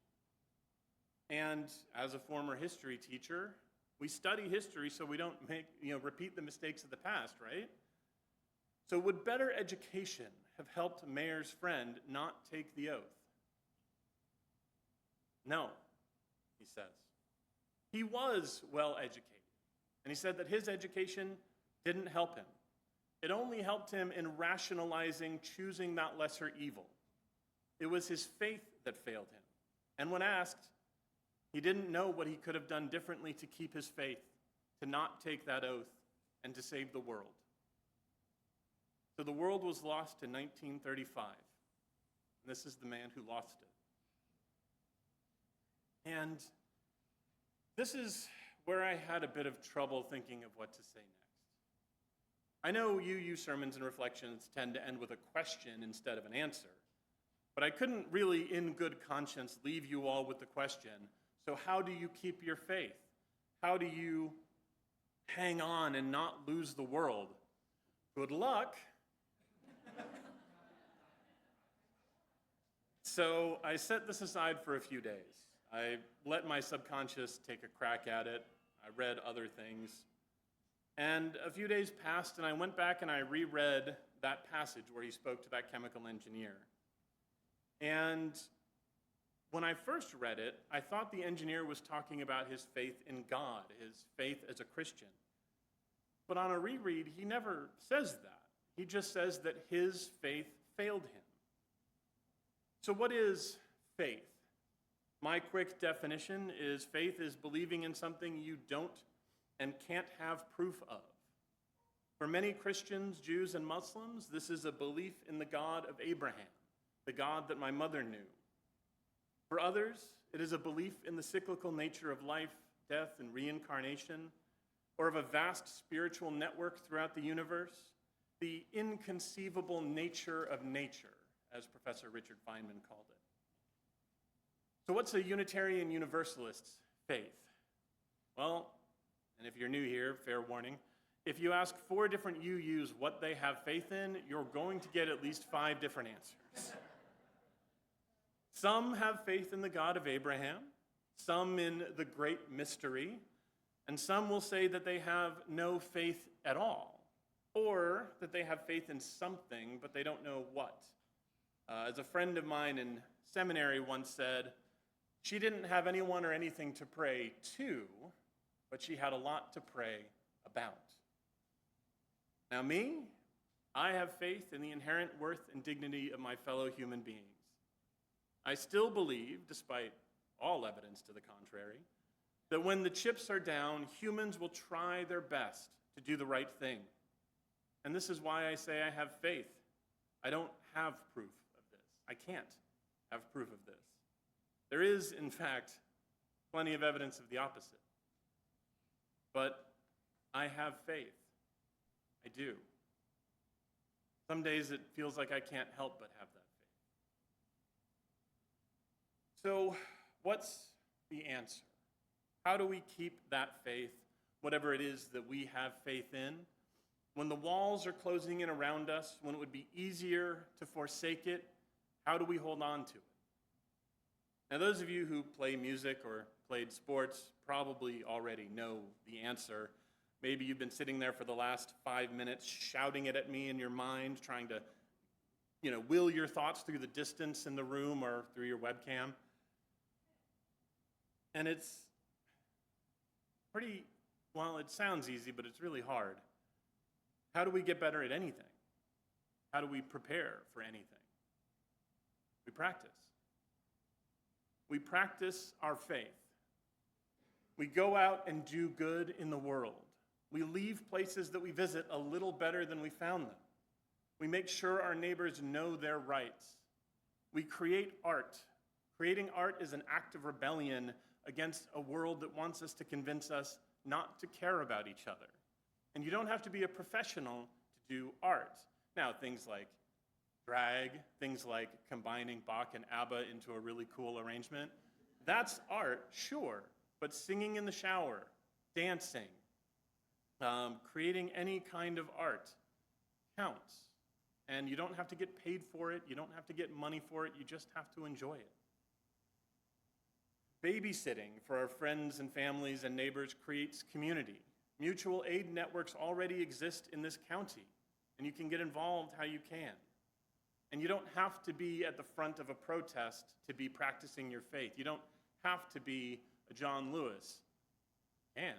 And as a former history teacher, we study history so we don't repeat the mistakes of the past, right? So would better education have helped Mayer's friend not take the oath? No, he says. He was well educated, and he said that his education didn't help him. It only helped him in rationalizing choosing that lesser evil. It was his faith that failed him. And when asked, he didn't know what he could have done differently to keep his faith, to not take that oath, and to save the world. So the world was lost in 1935. And this is the man who lost it. And this is where I had a bit of trouble thinking of what to say next. I know you sermons and reflections tend to end with a question instead of an answer, but I couldn't really, in good conscience, leave you all with the question, so how do you keep your faith? How do you hang on and not lose the world. Good luck. So I set this aside for a few days. I let my subconscious take a crack at it. I read other things. And a few days passed, and I went back and I reread that passage where he spoke to that chemical engineer. And when I first read it, I thought the engineer was talking about his faith in God, his faith as a Christian. But on a reread, he never says that. He just says that his faith failed him. So what is faith? My quick definition is faith is believing in something you don't and can't have proof of. For many Christians, Jews, and Muslims, this is a belief in the God of Abraham, the God that my mother knew. For others, it is a belief in the cyclical nature of life, death, and reincarnation, or of a vast spiritual network throughout the universe, the inconceivable nature of nature, as Professor Richard Feynman called it. So what's a Unitarian Universalist's faith? Well, and if you're new here, fair warning, if you ask 4 different UUs what they have faith in, you're going to get at least 5 different answers. Some have faith in the God of Abraham, some in the great mystery, and some will say that they have no faith at all, or that they have faith in something, but they don't know what. As a friend of mine in seminary once said, she didn't have anyone or anything to pray to, but she had a lot to pray about. Now me, I have faith in the inherent worth and dignity of my fellow human beings. I still believe, despite all evidence to the contrary, that when the chips are down, humans will try their best to do the right thing. And this is why I say I have faith. I don't have proof of this. I can't have proof of this. There is, in fact, plenty of evidence of the opposite. But I have faith. I do. Some days it feels like I can't help but have that faith. So, what's the answer? How do we keep that faith, whatever it is that we have faith in, when the walls are closing in around us, when it would be easier to forsake it? How do we hold on to it? Now, those of you who play music or played sports probably already know the answer. Maybe you've been sitting there for the last 5 minutes shouting it at me in your mind, trying to, will your thoughts through the distance in the room or through your webcam. And it's it sounds easy, but it's really hard. How do we get better at anything? How do we prepare for anything? We practice. We practice our faith. We go out and do good in the world. We leave places that we visit a little better than we found them. We make sure our neighbors know their rights. We create art. Creating art is an act of rebellion against a world that wants us to convince us not to care about each other. And you don't have to be a professional to do art. Now, things like drag, things like combining Bach and ABBA into a really cool arrangement, that's art, sure, but singing in the shower, dancing, creating any kind of art counts. And you don't have to get paid for it, you don't have to get money for it, you just have to enjoy it. Babysitting for our friends and families and neighbors creates community. Mutual aid networks already exist in this county, and you can get involved how you can. And you don't have to be at the front of a protest to be practicing your faith. You don't have to be a John Lewis. You can,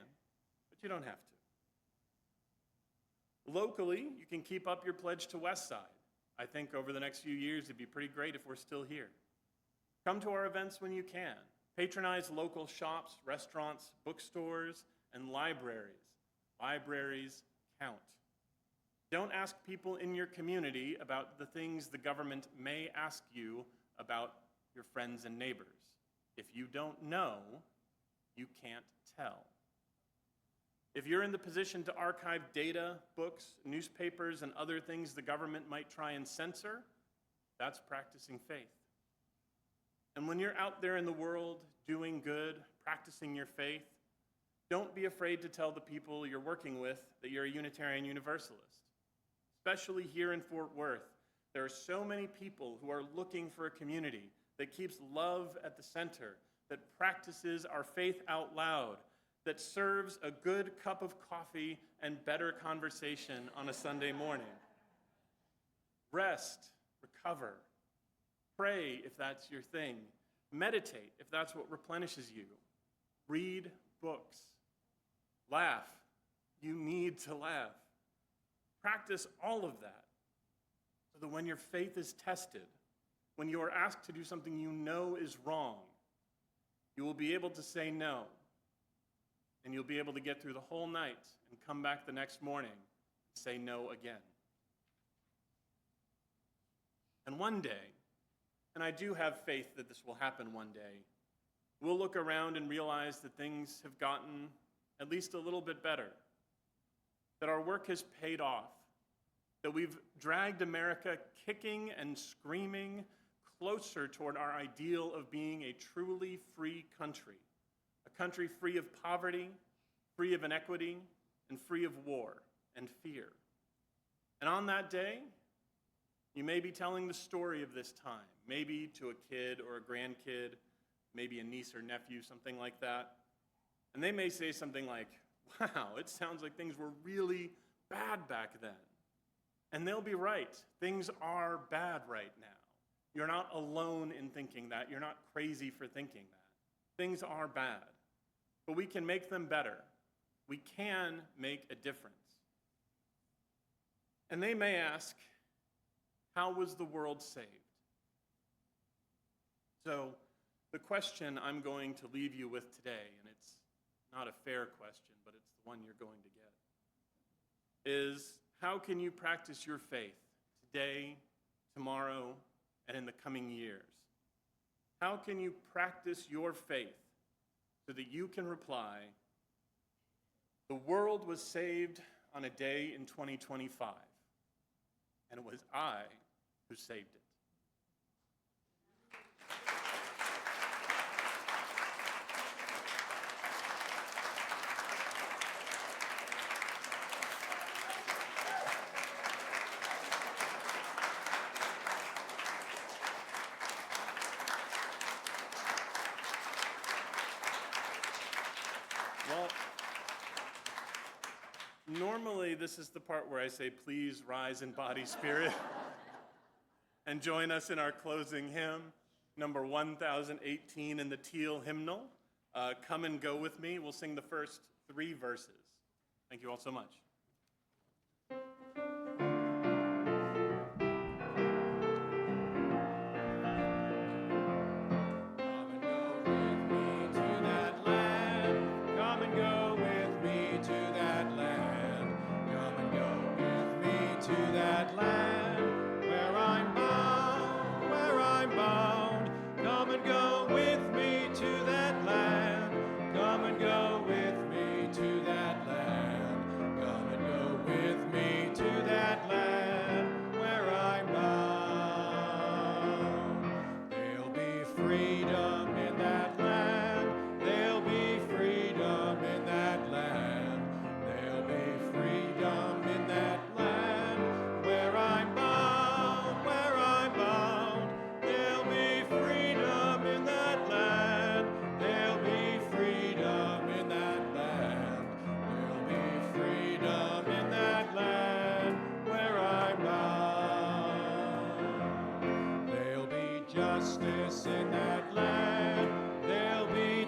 but you don't have to. Locally, you can keep up your pledge to Westside. I think over the next few years, it'd be pretty great if we're still here. Come to our events when you can. Patronize local shops, restaurants, bookstores, and libraries. Libraries count. Don't ask people in your community about the things the government may ask you about your friends and neighbors. If you don't know, you can't tell. If you're in the position to archive data, books, newspapers, and other things the government might try and censor, that's practicing faith. And when you're out there in the world doing good, practicing your faith, Don't be afraid to tell the people you're working with that you're a Unitarian Universalist. Especially here in Fort Worth, there are so many people who are looking for a community that keeps love at the center, that practices our faith out loud, that serves a good cup of coffee and better conversation on a Sunday morning. Rest, recover, pray if that's your thing, meditate if that's what replenishes you, read books, laugh. You need to laugh. Practice all of that so that when your faith is tested, when you are asked to do something you know is wrong, you will be able to say no, and you'll be able to get through the whole night and come back the next morning and say no again. And one day, and I do have faith that this will happen one day, we'll look around and realize that things have gotten at least a little bit better, that our work has paid off, that we've dragged America kicking and screaming closer toward our ideal of being a truly free country, a country free of poverty, free of inequity, and free of war and fear. And on that day, you may be telling the story of this time, maybe to a kid or a grandkid, maybe a niece or nephew, something like that. And they may say something like, wow, it sounds like things were really bad back then. And they'll be right. Things are bad right now. You're not alone in thinking that. You're not crazy for thinking that. Things are bad. But we can make them better. We can make a difference. And they may ask, how was the world saved? So the question I'm going to leave you with today, and it's not a fair question, but it's the one you're going to get, is how can you practice your faith today, tomorrow, and in the coming years? How can you practice your faith so that you can reply, the world was saved on a day in 2025, and it was I who saved it. Well, normally this is the part where I say, please rise in body, spirit, and join us in our closing hymn, number 1018 in the Teal hymnal. Come and go with me. We'll sing the first 3 verses. Thank you all so much.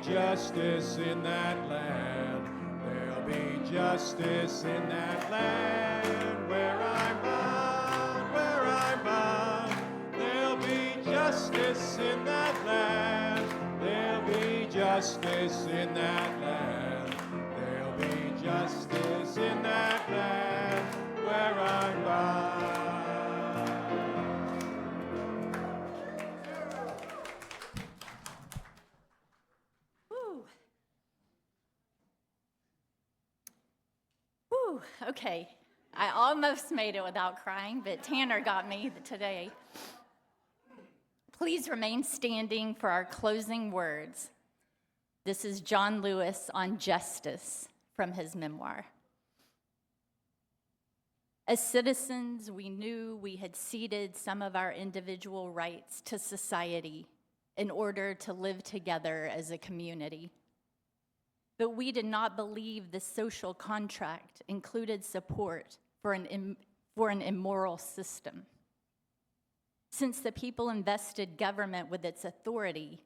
Justice in that land. There'll be justice in that land where I'm bound, where I'm bound. There'll be justice in that land. There'll be justice in that land. There'll be justice in that land where I'm bound. Okay, I almost made it without crying, but Tanner got me today. Please remain standing for our closing words. This is John Lewis on justice from his memoir. As citizens, we knew we had ceded some of our individual rights to society in order to live together as a community. But we did not believe the social contract included support for an immoral system. Since the people invested government with its authority,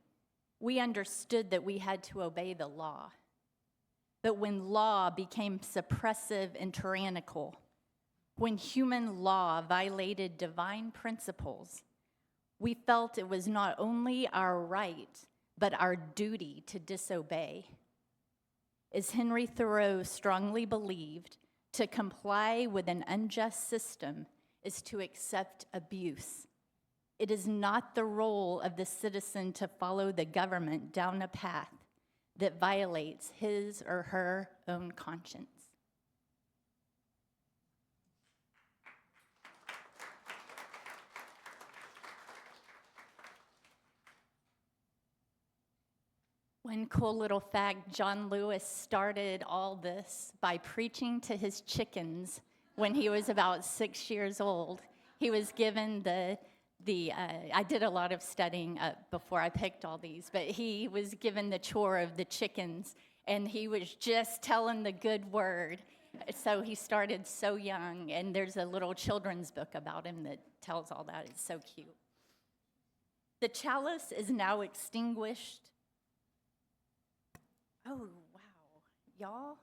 we understood that we had to obey the law. But when law became suppressive and tyrannical, when human law violated divine principles, we felt it was not only our right, but our duty to disobey. As Henry Thoreau strongly believed, to comply with an unjust system is to accept abuse. It is not the role of the citizen to follow the government down a path that violates his or her own conscience. One cool little fact, John Lewis started all this by preaching to his chickens when he was about 6 years old. He was given I did a lot of studying before I picked all these, but he was given the chore of the chickens, and he was just telling the good word. So he started so young, and there's a little children's book about him that tells all that. It's so cute. The chalice is now extinguished. Oh, wow. Y'all,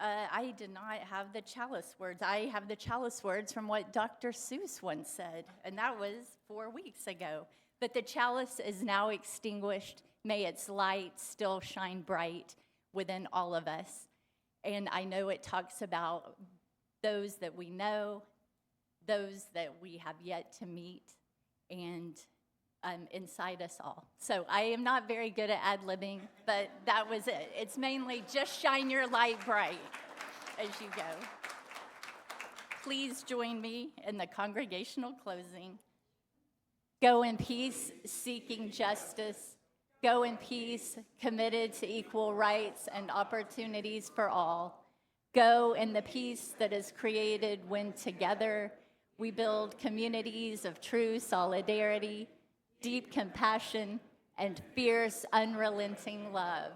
I did not have the chalice words. I have the chalice words from what Dr. Seuss once said, and that was 4 weeks ago. But the chalice is now extinguished. May its light still shine bright within all of us. And I know it talks about those that we know, those that we have yet to meet, and inside us all. So I am not very good at ad-libbing, but that was it. It's mainly just shine your light bright as you go. Please join me in the congregational closing. Go in peace, seeking justice. Go in peace, committed to equal rights and opportunities for all. Go in the peace that is created when together we build communities of true solidarity, deep compassion, and fierce, unrelenting love.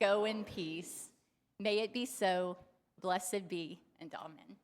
Go in peace. May it be so. Blessed be, and amen.